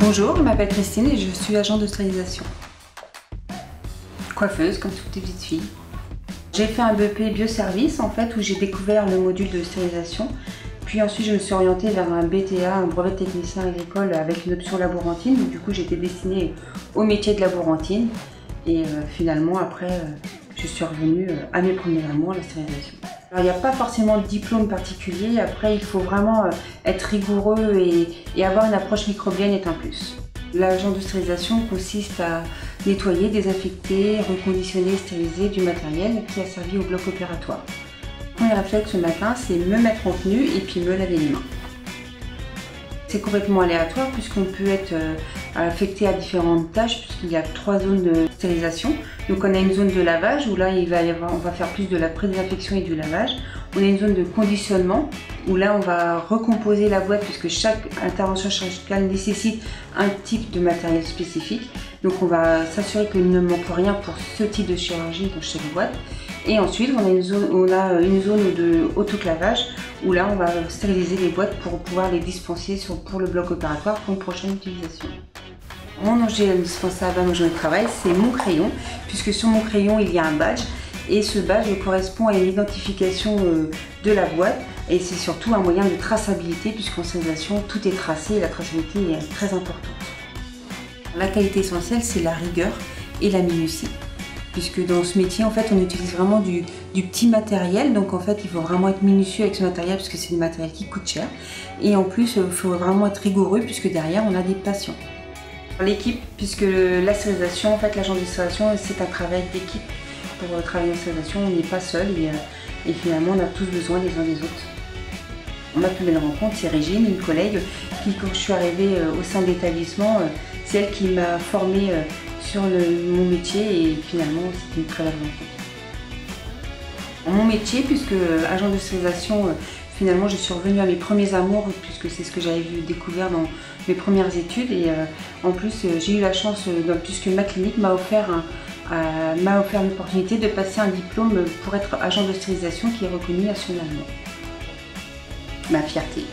Bonjour, je m'appelle Christine et je suis agent de stérilisation. Coiffeuse, comme toutes les petites filles. J'ai fait un BEP bioservice en fait où j'ai découvert le module de stérilisation. Puis ensuite je me suis orientée vers un BTA, un brevet de technicien agricole avec une option laborantine. Donc, du coup j'étais destinée au métier de laborantine. Et finalement après je suis revenue à mes premiers amours, la stérilisation. Alors, il n'y a pas forcément de diplôme particulier, après il faut vraiment être rigoureux et avoir une approche microbienne est un plus. L'agent de stérilisation consiste à nettoyer, désinfecter, reconditionner, stériliser du matériel qui a servi au bloc opératoire. Le premier réflexe ce matin, c'est me mettre en tenue et puis me laver les mains. C'est complètement aléatoire puisqu'on peut être affecté à différentes tâches puisqu'il y a 3 zones de stérilisation. Donc on a une zone de lavage où là on va faire plus de la pré-désinfection et du lavage. On a une zone de conditionnement où là on va recomposer la boîte puisque chaque intervention chirurgicale nécessite un type de matériel spécifique. Donc on va s'assurer qu'il ne manque rien pour ce type de chirurgie dans chaque boîte. Et ensuite on a une zone de autoclavage où là on va stériliser les boîtes pour pouvoir les dispenser pour le bloc opératoire pour une prochaine utilisation. Mon objet indispensable à mon journée de travail, c'est mon crayon, puisque sur mon crayon il y a un badge et ce badge correspond à une identification de la boîte et c'est surtout un moyen de traçabilité puisqu'en stérilisation tout est tracé et la traçabilité est très importante. La qualité essentielle, c'est la rigueur et la minutie. Puisque dans ce métier, en fait, on utilise vraiment du petit matériel. Donc, en fait, il faut vraiment être minutieux avec ce matériel puisque c'est du matériel qui coûte cher. Et en plus, il faut vraiment être rigoureux puisque derrière, on a des patients. L'équipe, puisque la stérilisation, en fait, l'agent de stérilisation, c'est un travail d'équipe. Pour travailler en stérilisation, on n'est pas seul et finalement, on a tous besoin les uns des autres. Ma plus belle rencontre, c'est Régine, une collègue qui, quand je suis arrivée au sein de l'établissement, c'est elle qui m'a formée sur mon métier et finalement c'était une très belle rencontre. Mon métier, puisque agent de stérilisation, finalement je suis revenue à mes premiers amours puisque c'est ce que j'avais découvert dans mes premières études et en plus j'ai eu la chance, puisque ma clinique m'a offert l'opportunité de passer un diplôme pour être agent de stérilisation qui est reconnu nationalement. Ma fierté.